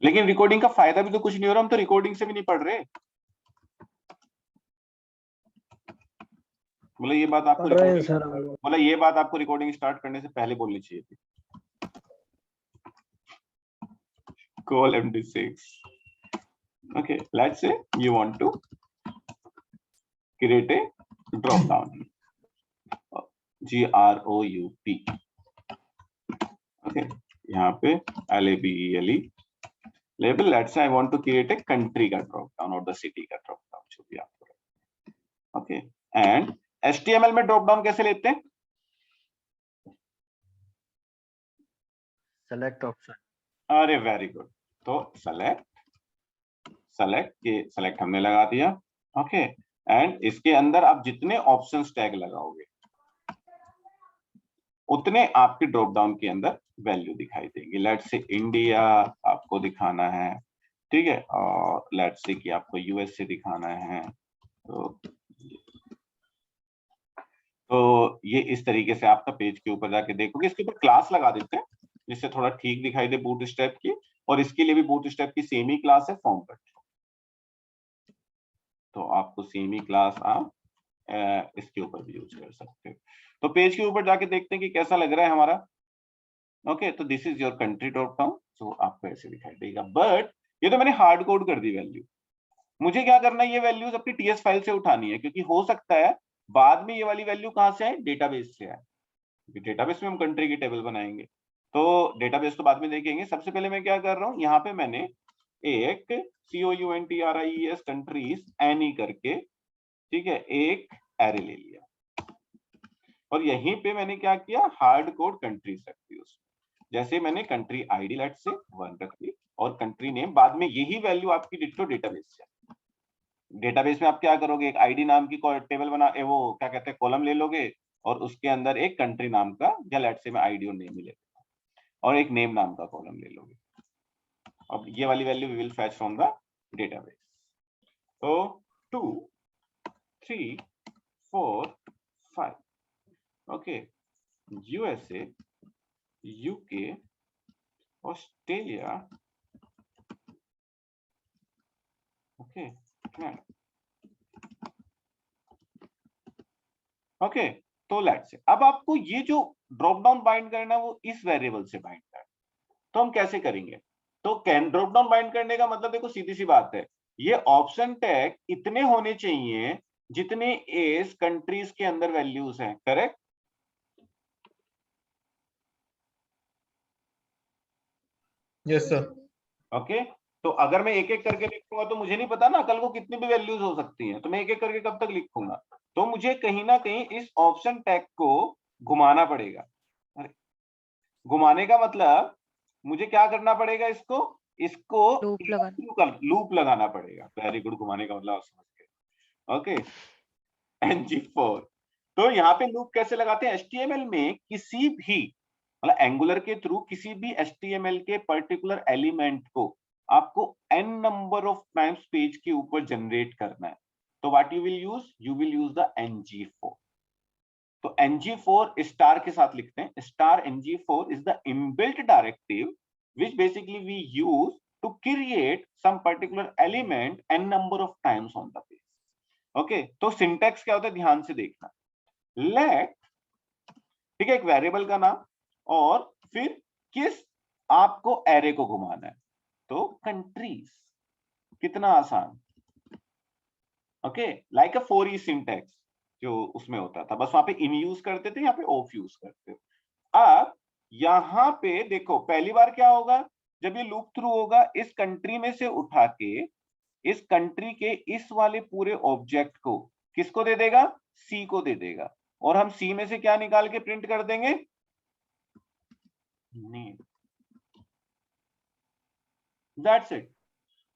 लेकिन रिकॉर्डिंग का फायदा भी तो कुछ नहीं हो रहा, हम तो रिकॉर्डिंग से भी नहीं पढ़ रहे। मतलब ये बात आपको मतलब ये बात आपको रिकॉर्डिंग स्टार्ट करने से पहले बोलनी चाहिए थी। Call MD6. Okay, let's say you want to create a drop down. GROUP. Okay, यहाँ पे LABELE label. Let's say I want to create a country का drop down और the city का drop down, जो भी आपको। Okay, and HTML में drop down कैसे लेते हैं? Select option. अरे वेरी गुड। तो select हमने लगा दिया। ओके, एंड इसके अंदर आप जितने ऑप्शंस टैग लगाओगे उतने आपके ड्रॉप डाउन के अंदर वैल्यू दिखाई देंगे। लेट्स से इंडिया आपको दिखाना है, ठीक है, और लेट्स से कि आपको यूएसए दिखाना है। तो ये इस तरीके से आपका पेज के ऊपर जाके देखोगे। इसके ऊपर क्लास लगा देते हैं जिससे थोड़ा ठीक दिखाई दे बूटस्ट्रैप की, और इसके लिए भी बूटस्ट्रैप की सेम ही क्लास है फॉर्म कट। तो आपको सेम ही क्लास आप इसके ऊपर भी यूज कर सकते हो। तो पेज के ऊपर जाके देखते हैं कि कैसा लग रहा है हमारा। ओके, तो this is your country drop down. तो आपको ऐसे दिखाई देगा, बट ये तो मैंने हार्ड कोड कर दी वैल्यू। मुझे क्या करना है, ये वैल्यूज अपनी टीएस फाइल से उठानी है, क्योंकि हो सकता है बाद में ये वाली वैल्यू कहां से आए, डेटाबेस से आए। डेटाबेस में हम कंट्री की टेबल बनाएंगे, तो डेटाबेस तो बाद में देखेंगे। सबसे पहले मैं क्या कर रहा हूँ, यहाँ पे मैंने एक COUNTRIES कंट्रीज एनी करके, ठीक है, एक एरे ले लिया, और यहीं पे मैंने क्या किया, हार्ड कोड कंट्रीज रख दी उसमें। जैसे मैंने कंट्री आईडी लेट से 1 रख दी, और कंट्री नेम बाद में यही वैल्यू आपकी डिट्टो डेटाबेस से। डेटाबेस में आप क्या करोगे, एक आईडी नाम की टेबल बना, वो क्या कहते हैं, कॉलम ले लोगे, और उसके अंदर एक कंट्री नाम का, या लेट से मैं आईडी और नेम ही लेता हूं, और एक नेम नाम का कॉलम ले लोगे। अब ये वाली value we will fetch from the database. तो 2 3 4 5, okay, USA, UK, Australia, okay, okay. तो लेट्स से अब आपको ये जो ड्रॉप डाउन बाइंड करना है वो इस वेरिएबल से बाइंड करना है। तो हम कैसे करेंगे, तो कैन ड्रॉप डाउन बाइंड करने का मतलब देखो सीधी सी बात है, ये ऑप्शन टैग इतने होने चाहिए जितने इस कंट्रीज के अंदर वैल्यूज हैं, करेक्ट? Yes sir. ओके, तो अगर मैं एक एक करके लिखूंगा तो मुझे नहीं पता ना कल को कितनी भी वैल्यूज हो सकती हैं, तो मैं एक एक करके कब तक लिखूंगा? तो मुझे कहीं ना कहीं इस ऑप्शन टैग को घुमाना पड़ेगा। अरे, घुमाने का मतलब मुझे क्या करना पड़ेगा, इसको लूप लगाना पड़ेगा। वेरी गुड, घुमाने का मतलब आप समझ गए। Okay, NG4। तो यहाँ पे लूप कैसे लगाते हैं, HTML में किसी भी मतलब एंगुलर के थ्रू किसी भी HTML के पर्टिकुलर एलिमेंट को आपको n number of times page के ऊपर जनरेट करना है। तो what you will use the NG4। तो NG4 स्टार के साथ लिखते हैं, star NG4 is the inbuilt directive which basically we use to create some particular element n number of times on the page. Okay, तो syntax क्या होता है ध्यान से देखना। लेट, ठीक है, एक वेरिएबल का नाम, और फिर किस आपको एरे को घुमाना है, तो कंट्रीज। कितना आसान। ओके, लाइक अ 4E सिंटैक्स जो उसमें होता था, बस वहां पे इन यूज करते थे, यहाँ पे ऑफ यूज करते हो। अब यहां पे देखो पहली बार क्या होगा, जब ये लूप थ्रू होगा, इस कंट्री में से उठा के इस कंट्री के इस वाले पूरे ऑब्जेक्ट को किसको दे देगा, सी को दे देगा, और हम सी में से क्या निकाल के प्रिंट कर देंगे, नेम। That's it.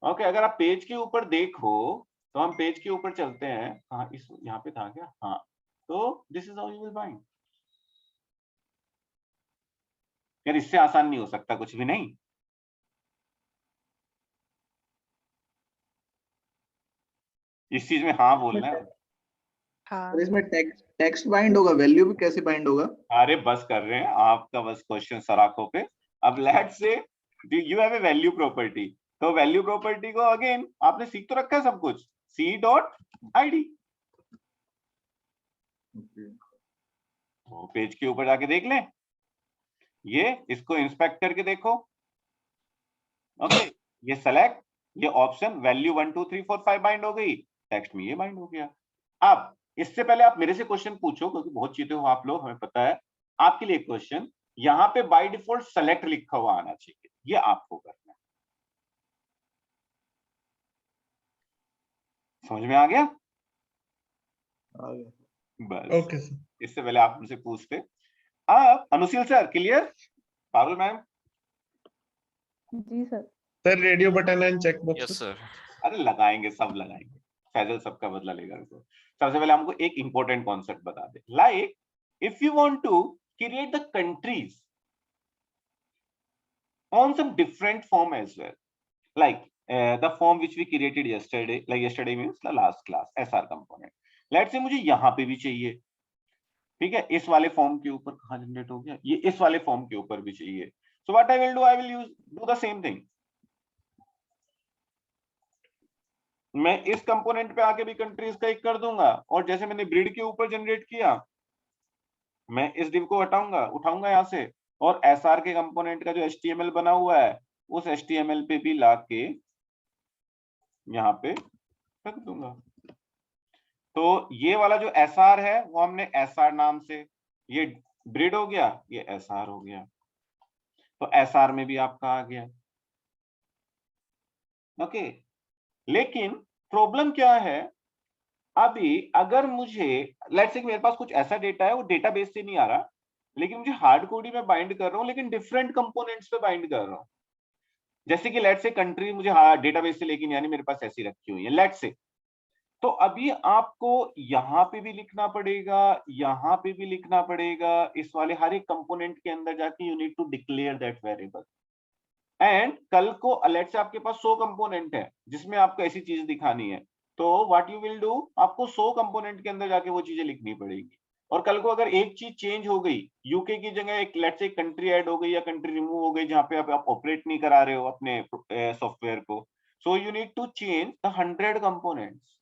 ओके, अगर आप पेज के ऊपर देखो, तो हम पेज के ऊपर चलते हैं, कहा इस यहाँ पे था क्या, हाँ, तो this is how you will bind. यार इससे आसान नहीं हो सकता कुछ भी नहीं। इस चीज में हाँ बोलना है। हाँ। इसमें टेक्स्ट बाइंड होगा, वैल्यू भी कैसे बाइंड होगा? अरे बस कर रहे हैं आपका, बस क्वेश्चन सर आंखों पे। अब let's say you have a value property, तो वैल्यू प्रॉपर्टी को अगेन आपने सीख तो रखा है सब कुछ, सी डॉट आईडी। तो पेज के ऊपर जाके देख लें, ये इसको इंस्पेक्ट करके देखो। ओके, ये सेलेक्ट, ये ऑप्शन वैल्यू 1 2 3 4 5 बाइंड हो गई, टेक्स्ट में ये बाइंड हो गया। अब इससे पहले आप मेरे से क्वेश्चन पूछो, क्योंकि बहुत चीते हो आप लोग, हमें पता है। आपके लिए क्वेश्चन, यहाँ पे बाय डिफॉल्ट सेलेक्ट लिखा हुआ आना चाहिए, ये आपको करना है। समझ में आ गया? बस ओके सर। इससे पहले आप हमसे पूछते। अब Anusheel sir clear? Parul ma'am? जी sir. Sir radio button and check yes box. Sir. अरे लगाएंगे, सब लगाएंगे, फैजल सबका बदला लेगा। तो सबसे पहले हमको एक इंपॉर्टेंट कॉन्सेप्ट बता दे, like if you want to create the countries on some different form as well, like the form which we created yesterday, like yesterday means the last class, SR component. Let's say मुझे यहाँ पे भी चाहिए, ठीक है, इस वाले form के ऊपर कहाँ जनरेट हो गया, ये इस वाले फॉर्म के ऊपर भी चाहिए। So what I will do, I will do the same thing. मैं इस कंपोनेंट पे आके भी कंट्रीज का एक कर दूंगा, और जैसे मैंने ब्रीड के ऊपर जनरेट किया, मैं इस डिव को हटाऊंगा, उठाऊंगा यहाँ से, और एसआर के कंपोनेंट का जो एचटीएमएल बना हुआ है उस एचटीएमएल पे भी लाके यहाँ पे रख दूंगा। तो ये वाला जो एसआर है वो हमने एसआर नाम से, ये ब्रीड हो गया, ये एसआर हो गया, तो एसआर में भी आपका आ गया। ओके, लेकिन प्रॉब्लम क्या है, अभी अगर मुझे लेट्स से मेरे पास कुछ ऐसा डेटा है, वो डेटाबेस से नहीं आ रहा, लेकिन मुझे हार्ड कोडी में बाइंड कर रहा हूं, लेकिन डिफरेंट कंपोनेंट्स पे बाइंड कर रहा हूं। जैसे कि लेट्स से कंट्री मुझे डेटाबेस से लेकिन यानी मेरे पास ऐसी रखी हुई है लेट्स से, तो अभी आपको यहाँ पे भी लिखना पड़ेगा, यहाँ पे भी लिखना पड़ेगा, इस वाले हर एक कंपोनेंट के अंदर जाके you need to declare that variable. And कल को लेट्स से आपके पास 100 कंपोनेंट है जिसमें आपको ऐसी चीज दिखानी है, तो व्हाट यू विल डू, आपको 100 कंपोनेंट के अंदर जाके वो चीजें लिखनी पड़ेगी। और कल को अगर एक चीज चेंज हो गई, यूके की जगह एक लेट्स से कंट्री ऐड हो गई या कंट्री रिमूव हो गई जहां पे आप ऑपरेट नहीं करा रहे हो अपने सॉफ्टवेयर को, so you need to change the 100 components.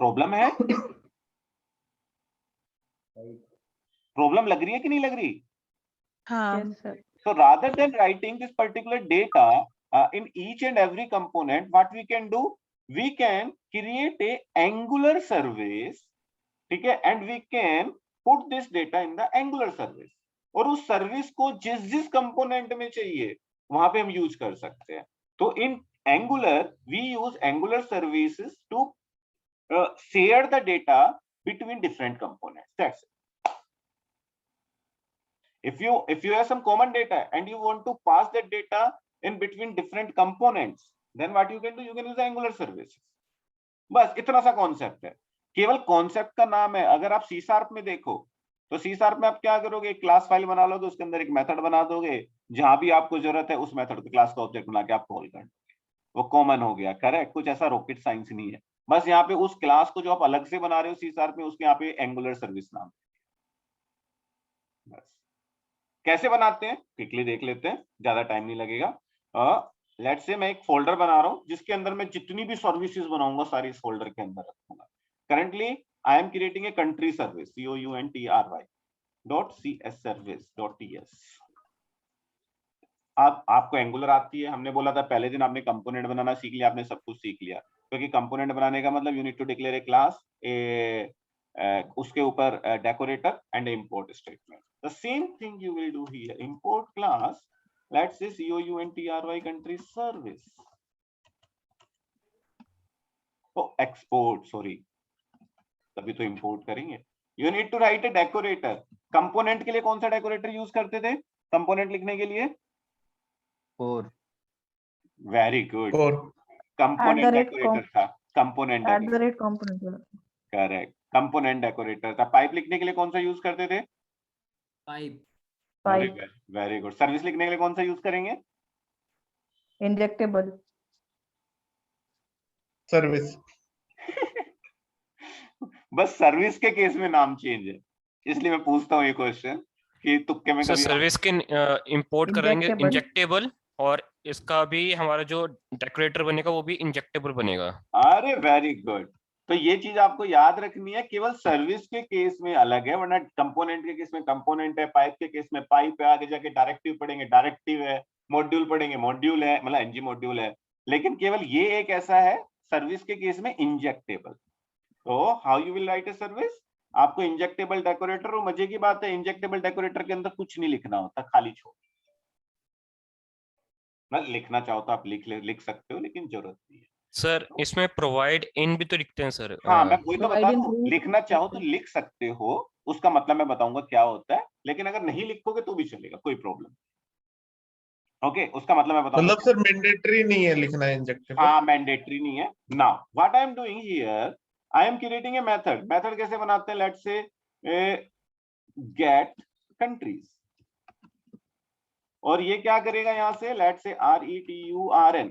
Problem है? प्रॉब्लम लग रही है कि नहीं लग रही? हाँ sir. So rather than writing this particular data in each and every component, what we can do, we can create a Angular service, ठीक है, and we can put this data in the Angular service, और उस service को जिस जिस component में चाहिए वहां पे हम यूज कर सकते हैं। तो इन Angular we use Angular services to share the data between different components. That's it. If you have some common data and you want to pass that data in between different components, then what you can do, you can use Angular services. बस इतना सा concept है, केवल concept का नाम है। अगर आप C# में देखो तो C# में आप क्या करोगे, एक क्लास फाइल बना लोगे, उसके अंदर एक मेथड बना दोगे, जहां भी आपको जरूरत है उस मेथड को क्लास का ऑब्जेक्ट बना के आप कॉल कर दोगे, वो कॉमन हो गया। करेक्ट, कुछ ऐसा रॉकेट साइंस नहीं है, बस यहाँ पे उस क्लास को जो आप अलग से बना रहे हो C# में, उसके यहाँ पे एंगुलर सर्विस नाम। बस कैसे बनाते हैं क्विकली देख लेते हैं, ज्यादा टाइम नहीं लगेगा। लेट्स से मैं एक फोल्डर बना रहा हूं जिसके अंदर मैं जितनी भी सर्विसेज बनाऊंगा सारी इस फोल्डर के अंदर रखूंगा। Currently I am creating a country service, COUNTRY.CS service.ts। आपको एंगुलर आती है, हमने बोला था पहले दिन आपने कंपोनेंट बनाना सीख लिया, आपने सब कुछ सीख लिया, क्योंकि कंपोनेंट बनाने का मतलब you need to declare a class, उसके ऊपर decorator and import statement. The same thing you will do here, import class, let's say COUNTRY country service, oh export, sorry, तभी तो import करेंगे। You need to write a decorator। Component के लिए कौन सा decorator use करते थे component लिखने के लिए? और वेरी गुड, कंपोनेंट डेकोरेटर था, कंपोनेंट करेक्ट, कंपोनेंट डेकोरेटर था। पाइप लिखने के लिए कौन सा यूज करते थे? पाइप। Very good. सर्विस लिखने के लिए कौन सा यूज करेंगे? Injectable service. बस सर्विस के केस में नाम चेंज है, इसलिए मैं पूछता हूँ ये क्वेश्चन कि तुक्के में सर कभी सर्विस के इंपोर्ट करेंगे Injectable. इंजेक्टेबल, और इसका भी हमारा जो डेकोरेटर बनेगा वो भी इंजेक्टेबल बनेगा। अरे वेरी गुड। तो ये चीज आपको याद रखनी है, केवल सर्विस के केस में अलग है, वरना कंपोनेंट के केस में कंपोनेंट है, पाइप के केस में पाइप है, आगे जाके डायरेक्टिव पढ़ेंगे डायरेक्टिव है, मॉड्यूल पढ़ेंगे मॉड्यूल है, मतलब एनजी मॉड्यूल है। लेकिन केवल ये एक ऐसा है सर्विस के केस में इंजेक्टेबल। तो how you will write a service, आपको इंजेक्टेबल डेकोरेटर, और मजे की बात है इंजेक्टेबल डेकोरेटर के अंदर कुछ नहीं लिखना होता, खाली छोड़, लिखना चाहो तो आप लिख सकते हो, लेकिन जरूरत नहीं है। सर इसमें प्रोवाइड इन भी तो लिखते हैं सर। हाँ मैं वही तो बता Provide in रहा हूँ, root. लिखना चाहो तो लिख सकते हो, उसका मतलब मैं बताऊंगा क्या होता है, लेकिन अगर नहीं लिखोगे तो भी चलेगा, कोई प्रॉब्लम। ओके, उसका मतलब मैं बताऊंगा। मतलब सर मैंडेटरी नहीं है लिखना इंजेक्टेबल। हाँ मैंडेटरी नहीं है। Now what I am doing here, I am creating a method. Method कैसे बनाते हैं, लेट्स से गेट कंट्रीज, और ये क्या करेगा यहाँ से, let's say RETURN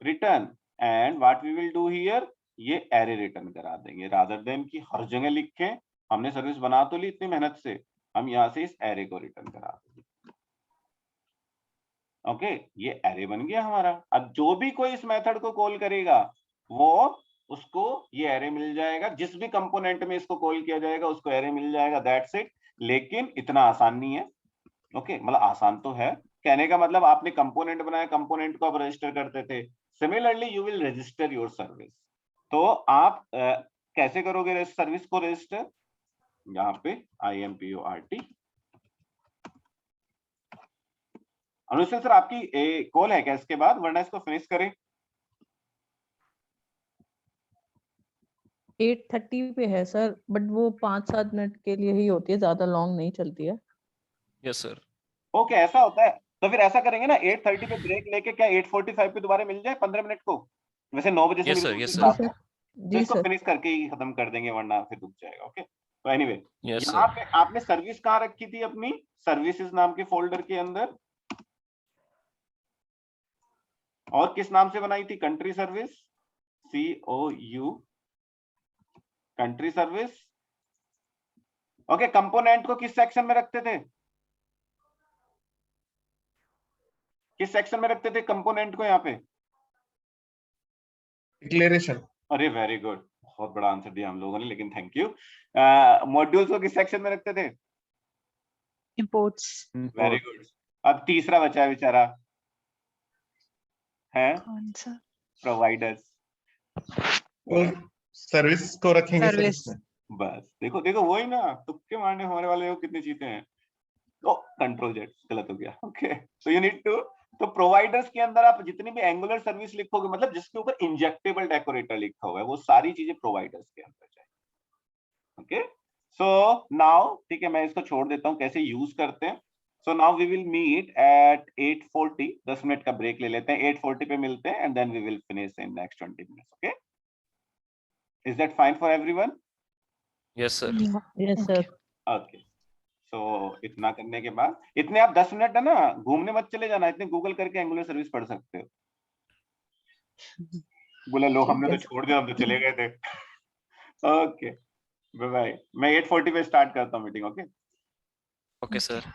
return, and what we will do here, ये एरे रिटर्न करा देंगे, रादर देन कि हर जगह लिखें। हमने सर्विस बना तो ली इतनी मेहनत से, हम यहाँ से इस एरे को रिटर्न करा देंगे। ओके, ये एरे बन गया हमारा। अब जो भी कोई इस मेथड को कॉल करेगा वो उसको ये एरे मिल जाएगा, जिस भी कंपोनेंट में इसको कॉल किया जाएगा उसको एरे मिल जाएगा, दैट्स इट। लेकिन इतना आसान नहीं है। ओके, मतलब आसान तो है, कहने का मतलब आपने कंपोनेंट बनाया, कंपोनेंट को आप रजिस्टर करते थे, similarly you will register your service. तो आप कैसे करोगे सर्विस को रजिस्टर, यहाँ पे IMPORT। अनुष्का सर आपकी कॉल है क्या इसके बाद, वरना इसको फिनिश करें। 8:30 पे है सर, बट वो 5-7 मिनट के लिए ही होती है, ज्यादा लॉन्ग नहीं चलती है। Yes sir. ओके ऐसा होता है, तो फिर ऐसा करेंगे ना 8:30 पे ब्रेक लेके, क्या 8:45 पे दोबारा मिल जाए 15 मिनट को, वैसे 9 बजे से यस मेरी सर, दूसरी यस जी सर। क्लास है, सर, तो जी इसको सर। फिनिश करके ही खत्म कर देंगे, वरना फिर रुक जाएगा। ओके, तो एनीवे यस यहाँ सर। पे आपने सर्विस कहाँ रखी थी, अपनी सर्विसेज नाम के फोल्डर के अंदर, और किस नाम से बनाई थी, country service, COU country service. Okay, component को किस सेक्शन में रखते थे, किस सेक्शन में रखते थे कंपोनेंट को यहाँ पे, डिक्लेरेशन। अरे वेरी गुड, बहुत बड़ा आंसर दिया हम लोगों ने, लेकिन थैंक यू। मॉड्यूल्स को किस सेक्शन में रखते थे, Imports. Very good. अब तीसरा बचा है बेचारा, है कौन सा? प्रोवाइडर्स। सर्विस को रखेंगे Service. सर्विस में। बस देखो देखो, वही ना, तुक्के मारने हमारे वाले को कितनी चीजें हैं। तो कंट्रोल जेड गलत हो गया। Okay, so you need to, तो प्रोवाइडर्स के अंदर आप जितनी भी एंगुलर सर्विस लिखोगे, मतलब जिसके ऊपर इंजेक्टेबल डेकोरेटर लिखा हुआ है, वो सारी चीजें प्रोवाइडर्स के अंदर जाए। ओके, सो नाउ ठीक है, मैं इसको छोड़ देता हूँ कैसे यूज करते हैं। So now we will meet at 8:40, 10 minute का ब्रेक ले लेते हैं, 8:40 पे मिलते हैं, and then we will finish in next 20 minutes. Okay, is that fine for everyone? Yes sir. Yes sir. Okay, so इतना करने के बाद, इतने आप 10 मिनट है ना, घूमने मत चले जाना, इतने गूगल करके एंगुलर सर्विस पढ़ सकते हो। बोले लो हमने तो छोड़ दिया, हम तो चले गए थे। ओके बाय बाय, मैं 8:40 पे स्टार्ट करता हूँ मीटिंग। Okay okay sir.